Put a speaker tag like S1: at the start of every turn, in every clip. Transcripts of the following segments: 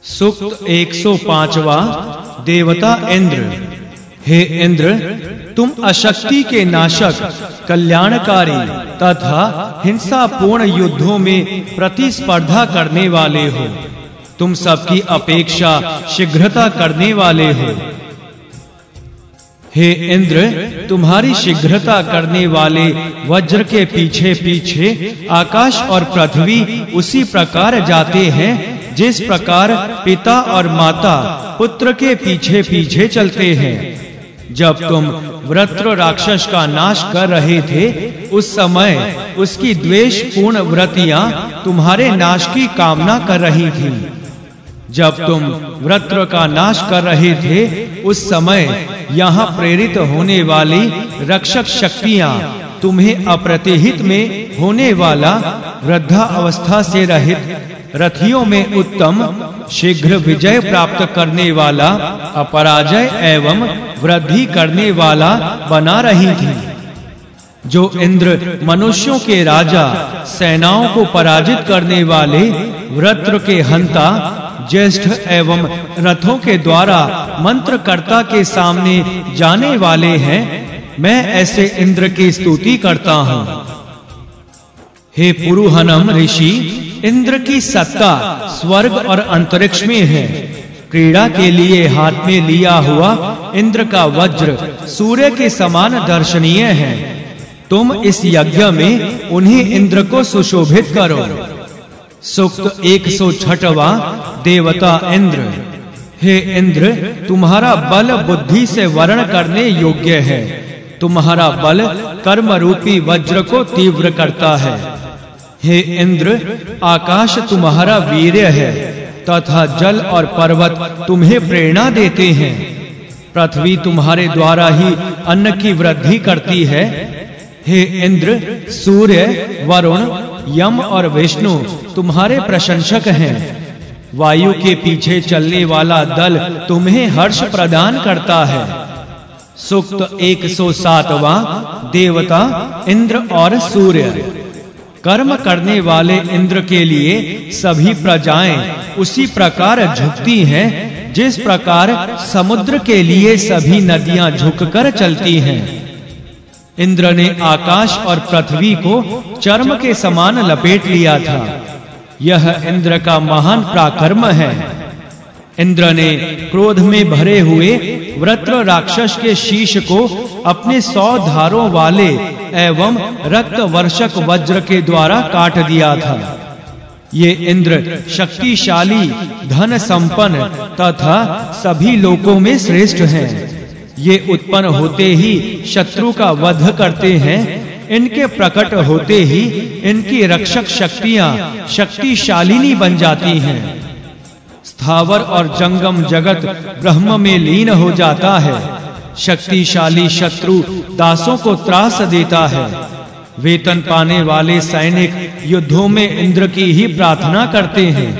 S1: सूक्त 105वां। देवता इंद्र। हे इंद्र, तुम अशक्ति के नाशक, कल्याणकारी तथा हिंसापूर्ण युद्धों में प्रतिस्पर्धा करने वाले हो। तुम सबकी अपेक्षा शीघ्रता करने वाले हो। हे इंद्र, तुम्हारी शीघ्रता करने वाले वज्र के पीछे पीछे आकाश और पृथ्वी उसी प्रकार जाते हैं जिस प्रकार पिता और माता पुत्र के पीछे पीछे चलते हैं। जब तुम वृत्र राक्षस का नाश कर रहे थे, उस समय उसकी द्वेषपूर्ण वृत्तियां तुम्हारे नाश की कामना कर रही थीं। जब तुम वृत्र का नाश कर रहे थे, उस समय यहाँ प्रेरित होने वाली रक्षक शक्तियां तुम्हें अप्रतिहित में होने वाला वृद्धा अवस्था से रहित रथियों में उत्तम शीघ्र विजय प्राप्त करने वाला अपराजय एवं वृद्धि करने वाला बना रही थी। जो इंद्र मनुष्यों के राजा, सेनाओं को पराजित करने वाले, वृत्र के हंता, ज्येष्ठ एवं रथों के द्वारा मंत्रकर्ता के सामने जाने वाले हैं, मैं ऐसे इंद्र की स्तुति करता हूँ। हे पुरुहनम ऋषि, इंद्र की सत्ता स्वर्ग और अंतरिक्ष में है। क्रीड़ा के लिए हाथ में लिया हुआ इंद्र का वज्र सूर्य के समान दर्शनीय है। तुम इस यज्ञ में उन्हीं इंद्र को सुशोभित करो। सूक्त 106वां। देवता इंद्र। हे इंद्र, तुम्हारा बल बुद्धि से वर्ण करने योग्य है। तुम्हारा बल कर्म रूपी वज्र को तीव्र करता है। हे इंद्र, आकाश तुम्हारा वीर्य है तथा जल और पर्वत तुम्हें प्रेरणा देते हैं। पृथ्वी तुम्हारे द्वारा ही अन्न की वृद्धि करती है। हे इंद्र, सूर्य, वरुण, यम और विष्णु तुम्हारे प्रशंसक हैं। वायु के पीछे चलने वाला दल तुम्हें हर्ष प्रदान करता है। सूक्त 107वां। देवता इंद्र और सूर्य। कर्म करने वाले इंद्र के लिए सभी प्रजाएं उसी प्रकार झुकती हैं जिस प्रकार समुद्र के लिए सभी नदियां झुककर चलती हैं। इंद्र ने आकाश और पृथ्वी को चर्म के समान लपेट लिया था। यह इंद्र का महान पराक्रम है। इंद्र ने क्रोध में भरे हुए वृत्र राक्षस के शीश को अपने 100 धारों वाले एवं रक्त वर्षक वज्र के द्वारा काट दिया था। ये इंद्र शक्तिशाली, धन संपन्न तथा सभी लोकों में श्रेष्ठ हैं। ये उत्पन्न होते ही शत्रु का वध करते हैं। इनके प्रकट होते ही इनकी रक्षक शक्तियां शक्तिशालिनी बन जाती हैं। स्थावर और जंगम जगत ब्रह्म में लीन हो जाता है। शक्तिशाली शत्रु दासों को त्रास देता है। वेतन पाने वाले सैनिक युद्धों में इंद्र की ही प्रार्थना करते हैं।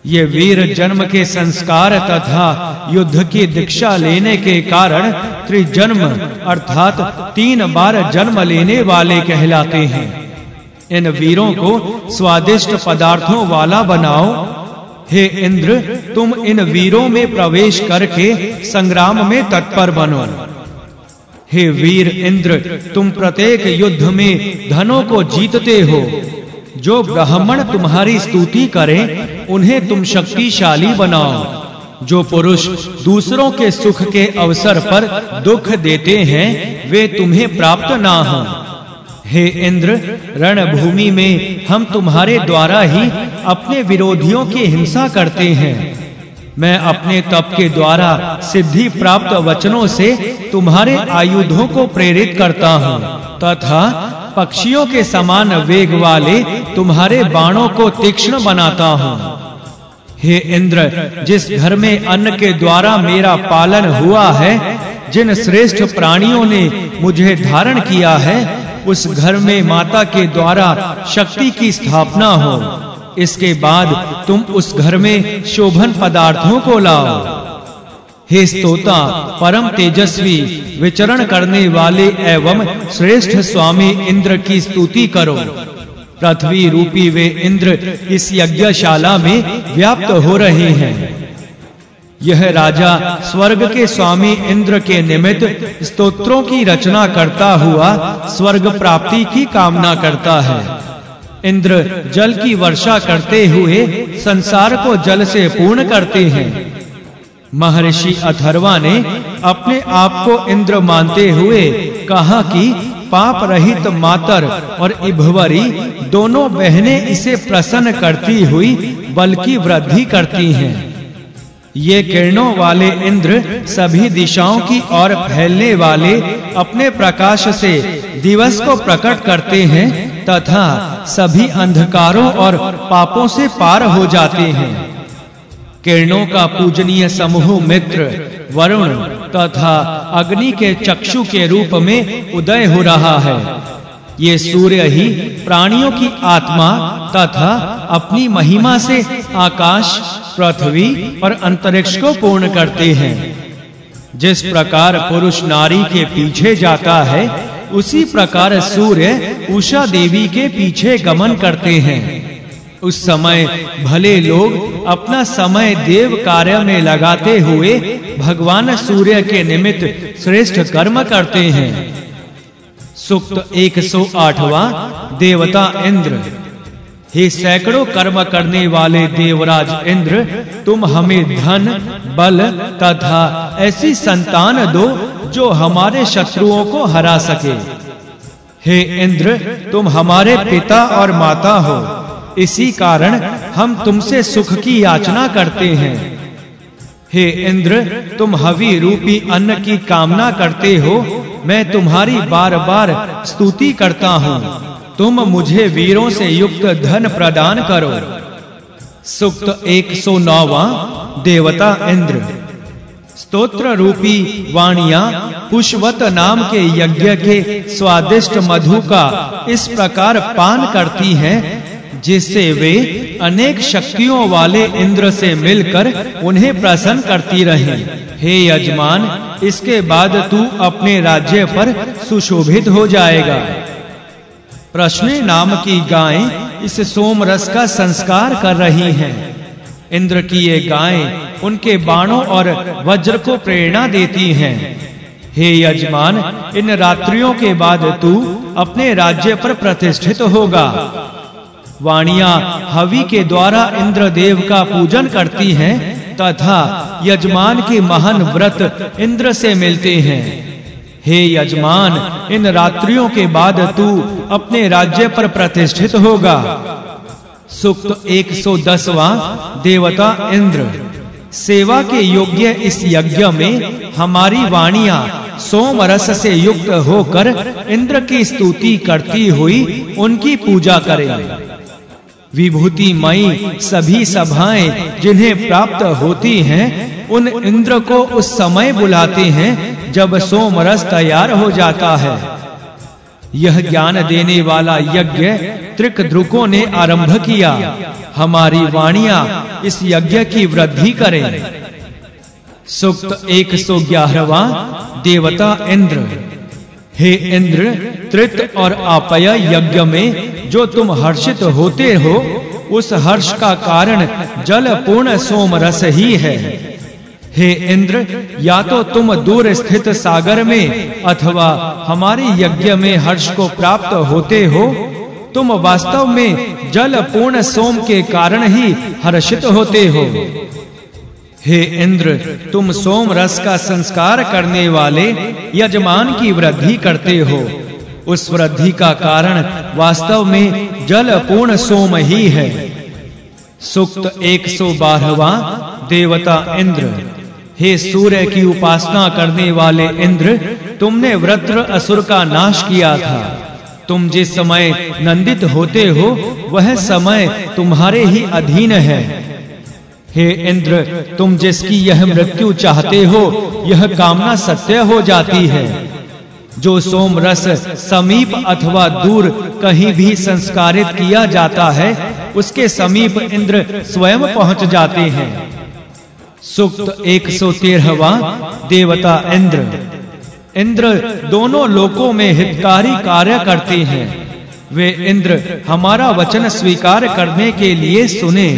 S1: ये वीर जन्म के संस्कार तथा युद्ध की दीक्षा लेने के कारण त्रिजन्म अर्थात 3 बार जन्म लेने वाले कहलाते हैं। इन वीरों को स्वादिष्ट पदार्थों वाला बनाओ। हे इंद्र, तुम इन वीरों में प्रवेश करके संग्राम में तत्पर बनो। हे वीर इंद्र, तुम प्रत्येक युद्ध में धनों को जीतते हो। जो ब्राह्मण तुम्हारी स्तुति करें, उन्हें तुम शक्तिशाली बनाओ। जो पुरुष दूसरों के सुख के अवसर पर दुख देते हैं, वे तुम्हें प्राप्त ना हो। हे इंद्र, रणभूमि में हम तुम्हारे द्वारा ही अपने विरोधियों की हिंसा करते हैं। मैं अपने तप के द्वारा सिद्धि प्राप्त वचनों से तुम्हारे आयुधों को प्रेरित करता हूँ तथा पक्षियों के समान वेग वाले तुम्हारे बाणों को तीक्ष्ण बनाता हूँ। हे इंद्र, जिस घर में अन्न के द्वारा मेरा पालन हुआ है, जिन श्रेष्ठ प्राणियों ने मुझे धारण किया है, उस घर में माता के द्वारा शक्ति की स्थापना हो। इसके बाद तुम उस घर में शोभन पदार्थों को लाओ। हे स्तोता, परम तेजस्वी, विचरण करने वाले एवं श्रेष्ठ स्वामी इंद्र की स्तुति करो। पृथ्वी रूपी वे इंद्र इस यज्ञशाला में व्याप्त हो रहे हैं। यह राजा स्वर्ग के स्वामी इंद्र के निमित्त स्तोत्रों की रचना करता हुआ स्वर्ग प्राप्ति की कामना करता है। इंद्र जल की वर्षा करते हुए संसार को जल से पूर्ण करते हैं। महर्षि अथर्वा ने अपने आप को इंद्र मानते हुए कहा कि पाप रहित मातर और इभवरी दोनों बहनें इसे प्रसन्न करती हुई बल की वृद्धि करती हैं। ये किरणों वाले इंद्र सभी दिशाओं की ओर फैलने वाले अपने प्रकाश से दिवस को प्रकट करते हैं तथा सभी अंधकारों और पापों से पार हो जाते हैं। किरणों का पूजनीय समूह मित्र वरुण तथा अग्नि के चक्षु के रूप में उदय हो रहा है। ये सूर्य ही प्राणियों की आत्मा तथा अपनी महिमा से आकाश, पृथ्वी और अंतरिक्ष को पूर्ण करते हैं। जिस प्रकार पुरुष नारी के पीछे जाता है, उसी प्रकार सूर्य उषा देवी के पीछे गमन करते हैं। उस समय भले लोग अपना समय देव कार्य में लगाते हुए भगवान सूर्य के निमित्त श्रेष्ठ कर्म करते हैं। सूक्त 108वां देवता इंद्र। हे सैकड़ों कर्म करने वाले देवराज इंद्र, तुम हमें धन, बल तथा ऐसी संतान दो जो हमारे शत्रुओं को हरा सके। हे इंद्र, तुम हमारे पिता और माता हो, इसी कारण हम तुमसे सुख की याचना करते हैं। हे इंद्र, तुम हवि रूपी अन्न की कामना करते हो, मैं तुम्हारी बार-बार स्तुति करता हूँ। तुम मुझे वीरों से युक्त धन प्रदान करो। सूक्त 109वां देवता इंद्र। स्तोत्र रूपी वाणियां पुष्पवत नाम के यज्ञ के स्वादिष्ट मधु का इस प्रकार पान करती हैं जिससे वे अनेक शक्तियों वाले इंद्र से मिलकर उन्हें प्रसन्न करती रहें। हे यजमान, इसके बाद तू अपने राज्य पर सुशोभित हो जाएगा। प्रश्ने नाम की गायें इस सोम रस का संस्कार कर रही हैं। इंद्र की ये गायें उनके बाणों और वज्र को प्रेरणा देती हैं। हे यजमान, इन रात्रियों के बाद तू अपने राज्य पर प्रतिष्ठित होगा। वाणियां हवि के द्वारा इंद्रदेव का पूजन करती हैं तथा यजमान के महान व्रत इंद्र से मिलते हैं। हे यजमान, इन रात्रियों के बाद तू अपने राज्य पर प्रतिष्ठित होगा। सूक्त 110वां देवता इंद्र। सेवा के योग्य इस यज्ञ में हमारी वाणियां सोम रस से युक्त होकर इंद्र की स्तुति करती हुई उनकी पूजा करें। विभूतिमयी सभी सभाएं जिन्हें प्राप्त होती हैं, उन इंद्र को उस समय बुलाते हैं जब सोम रस तैयार हो जाता है। यह ज्ञान देने वाला यज्ञ त्रिकद्रुकों ने आरंभ किया। हमारी वाणियां इस यज्ञ की वृद्धि करें। सूक्त 111वां देवता इंद्र। हे इंद्र, त्रित और आपय यज्ञ में जो तुम हर्षित होते हो, उस हर्ष का कारण जल पूर्ण सोम रस ही है। हे इंद्र, या तो तुम दूर स्थित सागर में अथवा हमारे यज्ञ में हर्ष को प्राप्त होते हो। तुम वास्तव में जल पूर्ण सोम के कारण ही हर्षित होते हो। हे इंद्र, तुम सोम रस का संस्कार करने वाले यजमान की वृद्धि करते हो। उस वृद्धि का कारण वास्तव में जल पूर्ण सोम ही है। सूक्त 112वां देवता इंद्र। हे सूर्य की उपासना करने वाले इंद्र, तुमने वृत्र असुर का नाश किया था। तुम जिस समय नंदित होते हो, वह समय तुम्हारे ही अधीन है। हे इंद्र, तुम जिसकी यह मृत्यु चाहते हो, यह कामना सत्य हो जाती है। जो सोम रस समीप अथवा दूर कहीं भी संस्कारित किया जाता है, उसके समीप इंद्र स्वयं पहुंच जाते हैं। सूक्त 113वां देवता इंद्र। इंद्र दोनों लोकों में हितकारी कार्य करते हैं। वे इंद्र हमारा वचन स्वीकार करने के लिए सुने।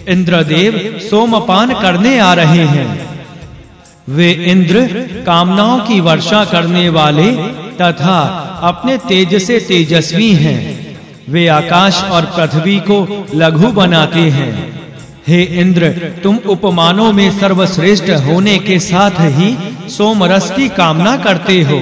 S1: इंद्रदेव सोमपान करने आ रहे हैं। वे इंद्र कामनाओं की वर्षा करने वाले तथा अपने तेज से तेजस्वी हैं। वे आकाश और पृथ्वी को लघु बनाते हैं। हे इंद्र, तुम उपमानों में सर्वश्रेष्ठ होने के साथ ही सोमरस की कामना करते हो।